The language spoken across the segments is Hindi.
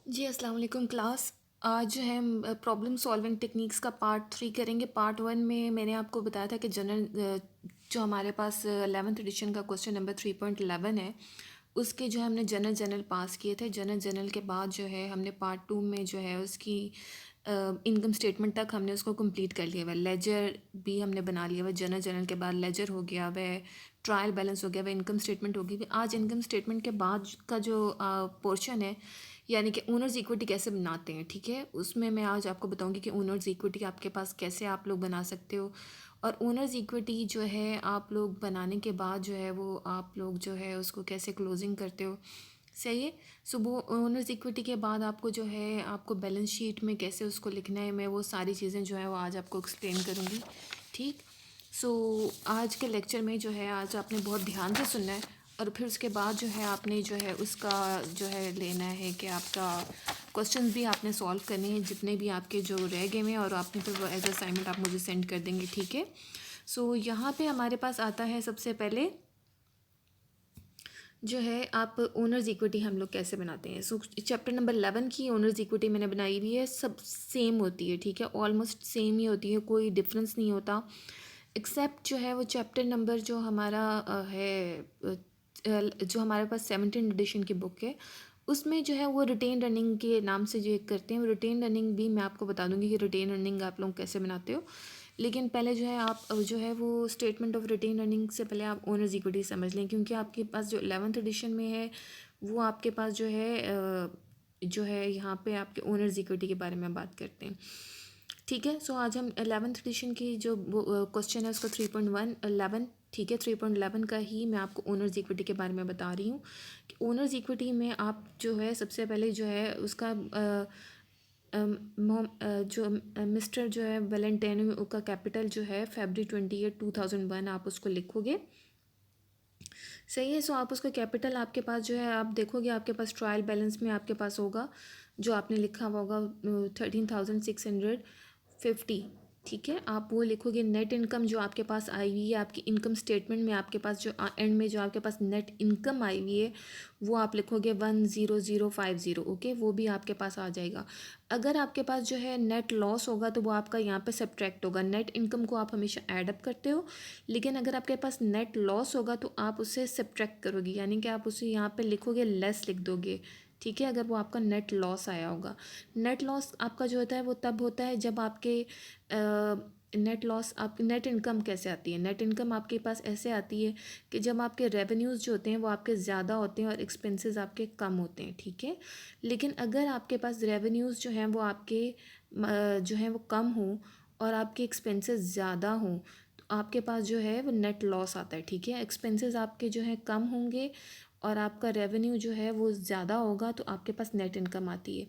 जी अस्सलाम वालेकुम क्लास। आज जो है हम प्रॉब्लम सॉल्विंग टेक्निक्स का पार्ट 3 करेंगे। पार्ट 1 में मैंने आपको बताया था कि जनरल जो हमारे पास 11th एडिशन का क्वेश्चन नंबर 3.11 है, उसके जो है हमने जनरल जनरल पास किए थे। जनरल जनरल के बाद जो है हमने पार्ट 2 में जो है उसकी इनकम स्टेटमेंट तक हमने उसको कंप्लीट कर लिया हुआ है। लेजर भी हमने बना लिया हुआ है। जनरल जनरल के बाद लेजर हो गया वह, ट्रायल बैलेंस हो गया वह, इनकम स्टेटमेंट होगी। आज इनकम स्टेटमेंट के बाद का जो पोर्शन है, यानी कि ओनर्स इक्विटी कैसे बनाते हैं, ठीक है, उसमें मैं आज आपको बताऊंगी कि ओनर्स इक्विटी आपके पास कैसे आप लोग बना सकते हो। और ओनर्स इक्विटी जो है आप लोग बनाने के बाद जो है वो आप लोग जो है उसको कैसे क्लोजिंग करते हो। सही है। सो वो ओनर्स इक्विटी के बाद आपको जो है आपको बैलेंस शीट में कैसे उसको लिखना है, मैं वो सारी चीज़ें जो है वो आज आपको एक्सप्लेन करूँगी। ठीक। सो आज के लेक्चर में जो है आज आपने बहुत ध्यान से सुनना है, और फिर उसके बाद जो है आपने जो है उसका जो है लेना है कि आपका क्वेश्चंस भी आपने सॉल्व करने हैं जितने भी आपके जो रह गए हैं, और आपने फिर वो एज असाइनमेंट आप मुझे सेंड कर देंगे, ठीक है। सो यहाँ पे हमारे पास आता है सबसे पहले जो है आप ओनर्स इक्विटी हम लोग कैसे बनाते हैं। सो चैप्टर नंबर 11 की ओनर्स इक्विटी मैंने बनाई हुई है, सब सेम होती है, ठीक है, ऑलमोस्ट सेम ही होती है, कोई डिफरेंस नहीं होता। एक्सेप्ट जो है वो चैप्टर नंबर जो हमारा जो हमारे पास 17 एडिशन की बुक है, उसमें जो है वो रिटेन रनिंग के नाम से जो एक करते हैं, वो रिटेन रनिंग भी मैं आपको बता दूंगी कि रिटेन रनिंग आप लोग कैसे बनाते हो। लेकिन पहले जो है आप जो है वो स्टेटमेंट ऑफ रिटेन अर्निंग से पहले आप ओनर्स इक्विटी समझ लें, क्योंकि आपके पास जो 11th एडिशन में है वो आपके पास जो है यहाँ पे आपके ओनर्स इक्विटी के बारे में बात करते हैं, ठीक है। सो आज हम 11th एडिशन की जो क्वेश्चन है उसका 3.11, ठीक है, 3.11 का ही मैं आपको ओनर्स इक्विटी के बारे में बता रही हूँ कि ओनर्स इक्विटी में आप जो है सबसे पहले जो है उसका जो मिस्टर जो है वेलेंटेनो का कैपिटल जो है February 28, 2001 आप उसको लिखोगे। सही है। सो आप उसका कैपिटल आपके पास जो है आप देखोगे आपके पास ट्रायल बैलेंस में आपके पास होगा जो आपने लिखा हुआ होगा 13,650, ठीक है, आप वो लिखोगे। नेट इनकम जो आपके पास आई हुई है आपकी इनकम स्टेटमेंट में, आपके पास जो एंड में जो आपके पास नेट इनकम आई हुई है वो आप लिखोगे 10050, ओके, वो भी आपके पास आ जाएगा। अगर आपके पास जो है नेट लॉस होगा तो वो आपका यहाँ पे सब्ट्रैक्ट होगा। नेट इनकम को आप हमेशा ऐड अप करते हो, लेकिन अगर आपके पास नेट लॉस होगा तो आप उसे सब्ट्रैक्ट करोगे, यानी कि आप उसे यहाँ पे लिखोगे लेस लिख दोगे, ठीक है, अगर वो आपका नेट लॉस आया होगा। नेट लॉस आपका जो होता है वो तब होता है जब आपके नेट लॉस आपकी नेट इनकम कैसे आती है। नेट इनकम आपके पास ऐसे आती है कि जब आपके रेवेन्यूज़ जो होते हैं वो आपके ज़्यादा होते हैं और एक्सपेंसेस आपके कम होते हैं, ठीक है। लेकिन अगर आपके पास रेवेन्यूज़ जो हैं वो आपके जो हैं वो कम हों और आपके एक्सपेंसेस ज़्यादा हों तो आपके पास जो है वो नेट लॉस आता है, ठीक है। एक्सपेंसेस आपके जो है कम होंगे और आपका रेवेन्यू जो है वो ज़्यादा होगा तो आपके पास नेट इनकम आती है,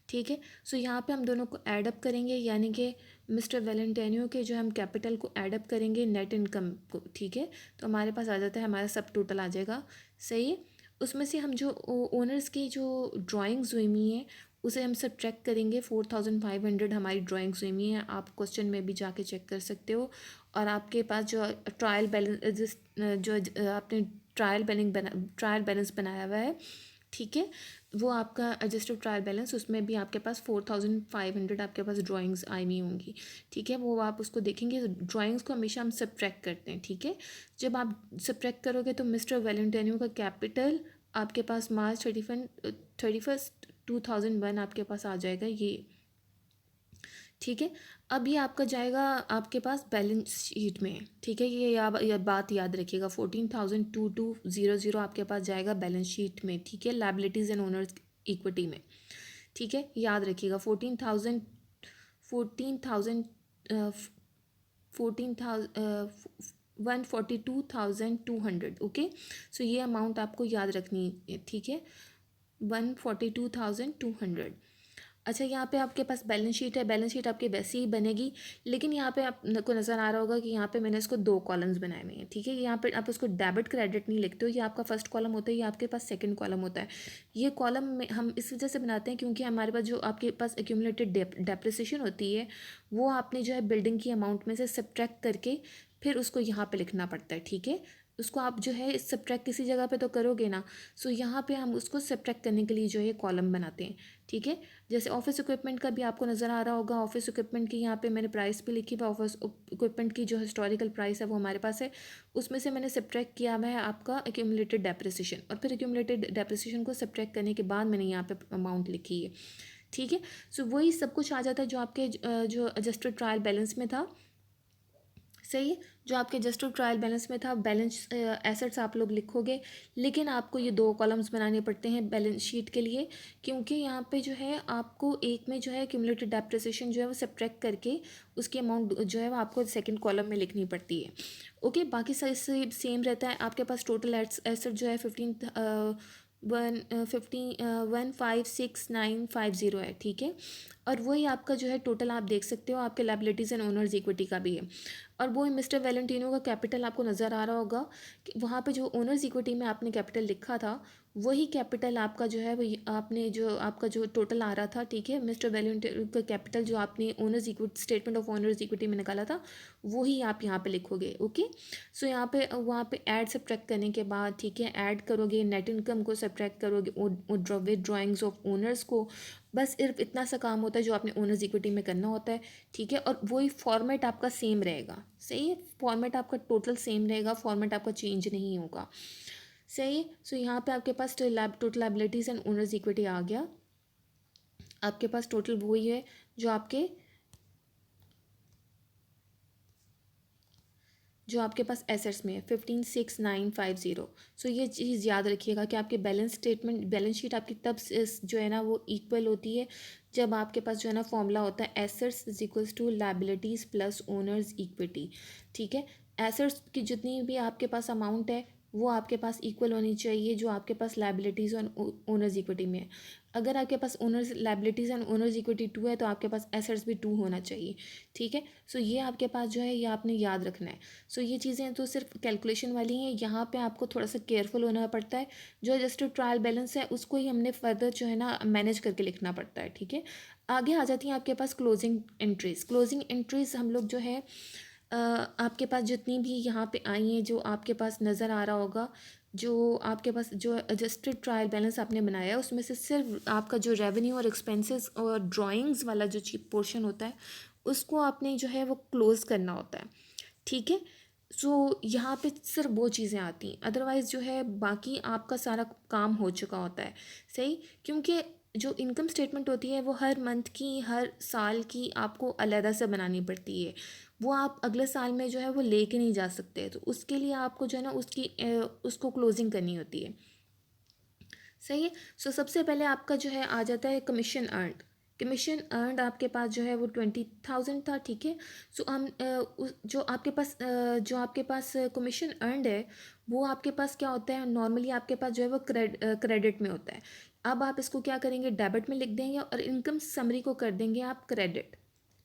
ठीक है। सो यहाँ पे हम दोनों को ऐड अप करेंगे, यानी कि मिस्टर वेलेंटेनियो के जो हम कैपिटल को ऐड अप करेंगे नेट इनकम को, ठीक है, तो हमारे पास आ जाता है, हमारा सब टोटल आ जाएगा। सही है। उसमें से हम जो ओनर्स की जो ड्राइंग्स हुई हुई हैं उसे हम सब ट्रैक करेंगे। 4500 हमारी ड्राइंग्स हुई हुई हैं, आप क्वेश्चन में भी जाके चेक कर सकते हो। और आपके पास जो ट्रायल बैलेंस जो आपने ट्रायल बैलेंस बनाया हुआ है, ठीक है, वो आपका एडजस्टेड ट्रायल बैलेंस, उसमें भी आपके पास 4500 आपके पास ड्राइंग्स आई हुई होंगी, ठीक है, वो आप उसको देखेंगे। ड्राइंग्स को हमेशा हम सब्ट्रैक्ट करते हैं, ठीक है। जब आप सब्ट्रैक्ट करोगे तो मिस्टर वेलेंटेनियो का कैपिटल आपके पास मार्च 31 2001 आपके पास आ जाएगा ये, ठीक है। अब ये आपका जाएगा आपके पास बैलेंस शीट में, ठीक है, ये बात याद रखिएगा। 14,2200 आपके पास जाएगा बैलेंस शीट में, ठीक है, लायबिलिटीज़ एंड ओनर्स इक्विटी में, ठीक है, याद रखिएगा। 14,000 142,200, ओके। सो ये अमाउंट आपको याद रखनी है, ठीक है, 142,200। अच्छा, यहाँ पे आपके पास बैलेंस शीट है, बैलेंस शीट आपकी वैसे ही बनेगी, लेकिन यहाँ पे आपको नज़र आ रहा होगा कि यहाँ पे मैंने इसको 2 कॉलम्स बनाए हुए हैं, ठीक है। यहाँ पे आप उसको डेबिट क्रेडिट नहीं लिखते हो, ये आपका फर्स्ट कॉलम होता है, ये आपके पास सेकंड कॉलम होता है। ये कॉलम में हम इस वजह से बनाते हैं क्योंकि हमारे पास जो आपके पास एक्यूमुलेटेड डेप्रिसिएशन होती है वो आपने जो है बिल्डिंग की अमाउंट में से सब्ट्रैक्ट करके फिर उसको यहाँ पे लिखना पड़ता है, ठीक है। उसको आप जो है सब्ट्रैक्ट किसी जगह पे तो करोगे ना, सो यहाँ पे हम उसको सब्ट्रैक्ट करने के लिए जो है कॉलम बनाते हैं, ठीक है। जैसे ऑफिस इक्विपमेंट का भी आपको नज़र आ रहा होगा, ऑफिस इक्विपमेंट की यहाँ पे मैंने प्राइस भी लिखी हुई है, ऑफिस इक्विपमेंट की जो हिस्टोरिकल प्राइस है वो हमारे पास है, उसमें से मैंने सब्ट्रैक्ट किया हुआ है आपका एक्यूमुलेटेड डेप्रिसिएशन, और फिर एक्यूमुलेटेड डेप्रिसिएशन को सब्ट्रैक्ट करने के बाद मैंने यहाँ पे अमाउंट लिखी है, ठीक है। सो वही सब कुछ आ जाता है जो आपके जो एडजस्टेड ट्रायल बैलेंस में था, सही है। जो आपके एडजस्टेड ट्रायल बैलेंस में था, बैलेंस एसेट्स आप लोग लिखोगे, लेकिन आपको ये 2 कॉलम्स बनाने पड़ते हैं बैलेंस शीट के लिए, क्योंकि यहाँ पे जो है आपको एक में जो है क्यूमुलेटेड डेप्रिसिएशन जो है वो सब्ट्रैक्ट करके उसकी अमाउंट जो है वो आपको सेकंड कॉलम में लिखनी पड़ती है। ओके, बाकी सारी सेम रहता है। आपके पास टोटल एसेट जो है 156,950 है, ठीक है। और वही आपका जो है टोटल आप देख सकते हो आपके लायबिलिटीज़ एंड ओनर्स इक्विटी का भी है। और वो मिस्टर वैलेंटिनो का कैपिटल आपको नज़र आ रहा होगा कि वहाँ पे जो ओनर्स इक्विटी में आपने कैपिटल लिखा था, वही कैपिटल आपका जो है वो आपने जो आपका जो टोटल आ रहा था, ठीक है। मिस्टर वैलेंटिनो का कैपिटल जो आपने owners equity statement of owners equity में निकाला था, वही आप यहाँ पे लिखोगे। ओके, सो यहाँ पे वहाँ पे ऐड सब्ट्रैक्ट करने के बाद, ठीक है, ऐड करोगे नेट इनकम को, सब्ट्रैक्ट करोगे विद ड्राइंग्स ऑफ ओनर्स को, बस सिर्फ इतना सा काम होता है जो आपने ओनर्स इक्विटी में करना होता है, ठीक है। और वही फॉर्मेट आपका सेम रहेगा, सही है। फॉर्मेट आपका टोटल सेम रहेगा, फॉर्मेट आपका चेंज नहीं होगा, सही है। सो यहाँ पे आपके पास total liabilities and owners equity आ गया, आपके पास टोटल वही है जो आपके पास एसेट्स में है 15,6,950। सो ये चीज़ याद रखिएगा कि आपके बैलेंस शीट आपकी तब जो है ना वो इक्वल होती है जब आपके पास जो है ना फॉर्मूला होता है assets is equals to liabilities plus owners equity, ठीक है। एसेट्स की जितनी भी आपके पास अमाउंट है वो आपके पास इक्वल होनी चाहिए जो आपके पास लायबिलिटीज़ और ओनर्स इक्विटी में है। अगर आपके पास owners liabilities and owners equity 2 है तो आपके पास एसेट्स भी 2 होना चाहिए, ठीक है। सो ये आपके पास जो है ये आपने याद रखना है। सो ये चीज़ें तो सिर्फ कैलकुलेशन वाली हैं, यहाँ पे आपको थोड़ा सा केयरफुल होना पड़ता है। जो एडजस्टेड ट्रायल बैलेंस है उसको ही हमने फर्दर जो है ना मैनेज करके लिखना पड़ता है, ठीक है। आगे आ जाती हैं आपके पास क्लोजिंग एंट्रीज़। क्लोजिंग एंट्रीज़ हम लोग जो है आपके पास जितनी भी यहाँ पे आई हैं जो आपके पास नज़र आ रहा होगा, जो आपके पास जो एडजस्टेड ट्रायल बैलेंस आपने बनाया है उसमें से सिर्फ आपका जो रेवेन्यू और एक्सपेंसेस और ड्राइंग्स वाला जो चीप पोर्शन होता है उसको आपने जो है वो क्लोज़ करना होता है, ठीक है। सो यहाँ पे सिर्फ वो चीज़ें आती हैं, अदरवाइज़ जो है बाकी आपका सारा काम हो चुका होता है, सही। क्योंकि जो इनकम स्टेटमेंट होती है वो हर मंथ की हर साल की आपको अलहदा से बनानी पड़ती है, वो आप अगले साल में जो है वो लेके नहीं जा सकते, तो उसके लिए आपको जो है ना उसको क्लोजिंग करनी होती है, सही है। सो सबसे पहले आपका जो है आ जाता है कमीशन अर्नड। कमीशन अर्नड आपके पास जो है वो 20,000 था, ठीक है। सो हम जो आपके पास कमीशन अर्नड है वो आपके पास क्या होता है, नॉर्मली आपके पास जो है वो क्रेडिट में होता है। अब आप इसको क्या करेंगे, डेबिट में लिख देंगे और इनकम समरी को कर देंगे आप क्रेडिट,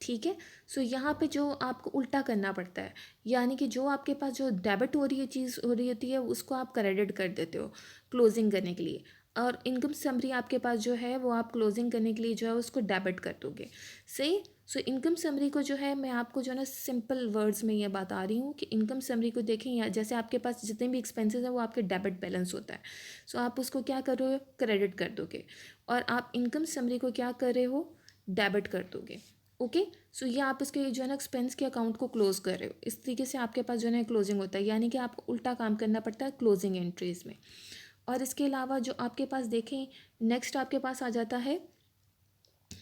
ठीक है। सो यहाँ पे जो आपको उल्टा करना पड़ता है, यानी कि जो आपके पास जो डेबिट हो रही है चीज़ हो रही होती है उसको आप क्रेडिट कर देते हो क्लोजिंग करने के लिए, और इनकम समरी आपके पास जो है वो आप क्लोजिंग करने के लिए जो है उसको डेबिट कर दोगे, सही। सो इनकम समरी को जो है मैं आपको जो है ना सिंपल वर्ड्स में ये बता रही हूँ कि इनकम समरी को देखें, या जैसे आपके पास जितने भी एक्सपेंसेस हैं वो आपके डेबिट बैलेंस होता है, सो आप उसको क्या कर रहे हो, क्रेडिट कर दोगे, और आप इनकम समरी को क्या कर रहे हो, डेबिट कर दोगे। ओके, सो ये आप इसके जो है ना एक्सपेंस के अकाउंट को क्लोज कर रहे हो, इस तरीके से आपके पास जो है ना क्लोजिंग होता है, यानी कि आपको उल्टा काम करना पड़ता है क्लोजिंग एंट्रीज में। और इसके अलावा जो आपके पास देखें नेक्स्ट आपके पास आ जाता है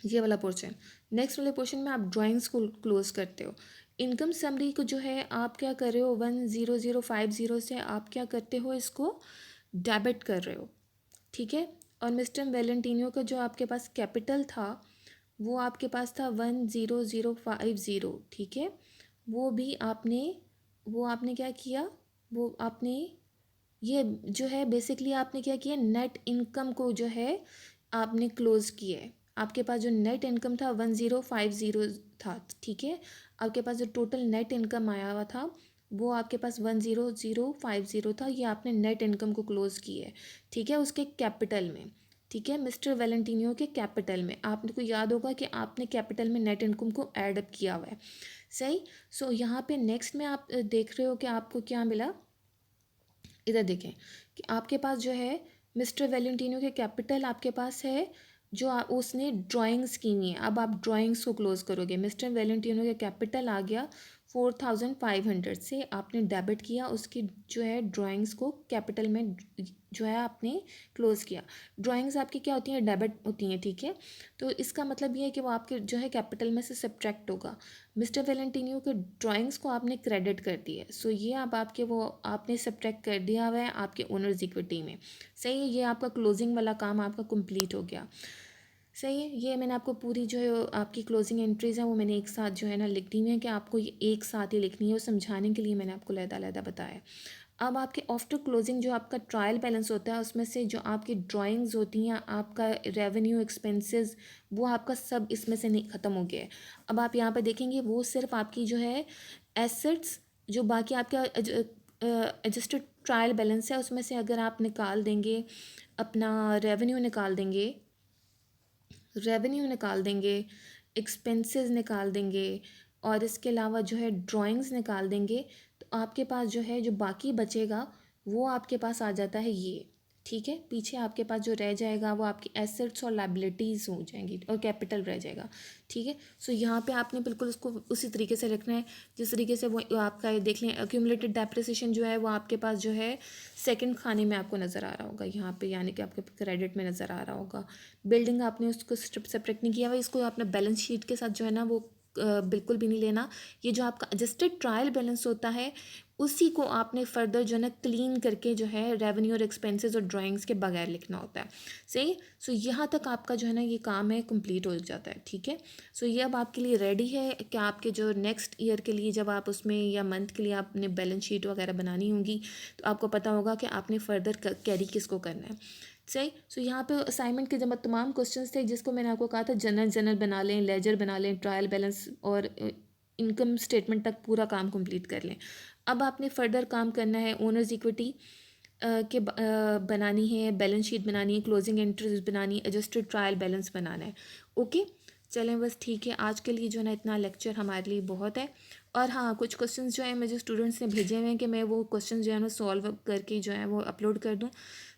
ये वाला पोर्शन। नेक्स्ट वाले पोर्शन में आप ड्राइंग्स को क्लोज करते हो। इनकम समरी को जो है आप क्या कर रहे हो, 10050 से आप क्या करते हो, इसको डेबिट कर रहे हो, ठीक है। और मिस्टर वेलेंटिनो का जो आपके पास कैपिटल था वो आपके पास था 10050, ठीक है। वो भी आपने क्या किया, वो आपने ये जो है बेसिकली आपने क्या किया, नेट इनकम को जो है आपने क्लोज किया है। आपके पास जो नेट इनकम था 1050 था, ठीक है। आपके पास जो टोटल नेट इनकम आया हुआ था वो आपके पास 10050 था, ये आपने नेट इनकम को क्लोज किया है, ठीक है, उसके कैपिटल में, ठीक है। मिस्टर वेलेंटिनो के कैपिटल में आपको याद होगा कि आपने कैपिटल में नेट इनकम को ऐड अप किया हुआ है, सही। सो यहाँ पे नेक्स्ट में आप देख रहे हो कि आपको क्या मिला, इधर देखें कि आपके पास जो है मिस्टर वेलेंटिनो के कैपिटल आपके पास है उसने ड्राइंग्स की हुई है। अब आप ड्राइंग्स को क्लोज करोगे, मिस्टर वैलेंटिनो का कैपिटल आ गया 4500 से, आपने डेबिट किया, उसकी जो है ड्राइंग्स को कैपिटल में जो है आपने क्लोज किया। ड्राइंग्स आपकी क्या होती हैं, डेबिट होती हैं, ठीक है। तो इसका मतलब ये है कि वो आपके जो है कैपिटल में से सब्ट्रैक्ट होगा। मिस्टर वैलेंटिनो के ड्राइंग्स को आपने क्रेडिट कर दिया है, सो ये अब आपके वो आपने सब्ट्रैक्ट कर दिया हुआ है आपके ओनर्स इक्विटी में। सही है, ये आपका क्लोजिंग वाला काम आपका कंप्लीट हो गया। सही है, ये मैंने आपको पूरी जो है आपकी क्लोजिंग एंट्रीज़ हैं वो मैंने एक साथ जो है ना लिख दी हुई है कि आपको ये एक साथ ही लिखनी है, और समझाने के लिए मैंने आपको लहदा बताया। अब आपके आफ्टर क्लोजिंग जो आपका ट्रायल बैलेंस होता है उसमें से जो आपकी ड्राइंग्स होती हैं, आपका रेवेन्यू एक्सपेंसेस, वो आपका सब इसमें से नहीं ख़त्म हो गया है। अब आप यहाँ पर देखेंगे वो सिर्फ आपकी जो है एसेट्स, जो बाकी आपका एडजस्टेड ट्रायल बैलेंस है उसमें से अगर आप निकाल देंगे, अपना रेवेन्यू निकाल देंगे, एक्सपेंसेस निकाल देंगे, और इसके अलावा जो है ड्राइंग्स निकाल देंगे, तो आपके पास जो है जो बाकी बचेगा वो आपके पास आ जाता है ये। ठीक है, पीछे आपके पास जो रह जाएगा वो आपकी एसेट्स और लाइबिलिटीज़ हो जाएंगी और कैपिटल रह जाएगा। ठीक है, सो यहाँ पे आपने बिल्कुल उसको उसी तरीके से रखना है जिस तरीके से वो आपका ये देख लें, एक्यूमुलेटेड डेप्रिसिएशन जो है वो आपके पास जो है सेकंड खाने में आपको नज़र आ रहा होगा यहाँ पे, यानी कि आपके क्रेडिट में नज़र आ रहा होगा। बिल्डिंग आपने उसको सेपरेट नहीं किया हुआ, इसको आपने बैलेंस शीट के साथ जो है ना वो बिल्कुल भी नहीं लेना। ये जो आपका एडजस्टेड ट्रायल बैलेंस होता है उसी को आपने फर्दर जो है ना क्लीन करके जो है रेवेन्यू और एक्सपेंसेस और ड्राइंग्स के बगैर लिखना होता है। सही, सो यहाँ तक आपका जो है ना ये काम है कंप्लीट हो जाता है। ठीक है, सो ये अब आपके लिए रेडी है कि आपके जो नेक्स्ट ईयर के लिए जब आप उसमें या मंथ के लिए आपने बैलेंस शीट वगैरह बनानी होगी तो आपको पता होगा कि आपने फर्दर कैरी किसको करना है। सही, सो यहाँ पे असाइनमेंट के जब तमाम क्वेश्चंस थे जिसको मैंने आपको कहा था जनरल बना लें, लेजर बना लें, ट्रायल बैलेंस और इनकम स्टेटमेंट तक पूरा काम कंप्लीट कर लें। अब आपने फर्दर काम करना है ओनर्स इक्विटी बनानी है, बैलेंस शीट बनानी है, क्लोजिंग एंट्रीज बनानी है, एडजस्टेड ट्रायल बैलेंस बनाना है। ओके, चलें बस ठीक है, आज के लिए जो है ना इतना लेक्चर हमारे लिए बहुत है। और हाँ, कुछ क्वेश्चंस जो है मुझे स्टूडेंट्स ने भेजे हुए हैं कि मैं वो क्वेश्चंस जो है ना सॉल्व करके जो है वो अपलोड कर दूँ।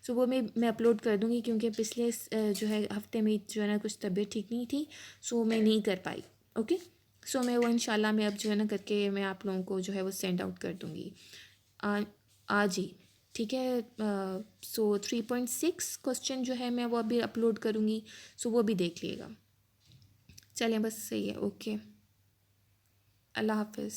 सो वो मैं अपलोड कर दूँगी क्योंकि पिछले जो है हफ्ते में जो है ना कुछ तबीयत ठीक नहीं थी, सो मैं नहीं कर पाई। ओके, सो मैं वो इंशाल्लाह मैं अब जो है ना करके मैं आप लोगों को जो है वो सेंड आउट कर दूँगी आज ही। ठीक है, सो 3.6 क्वेश्चन जो है मैं वो अभी अपलोड करूँगी, सो वो भी देख लिएगा। चलें बस, सही है, ओके, अल्लाह हाफिज़।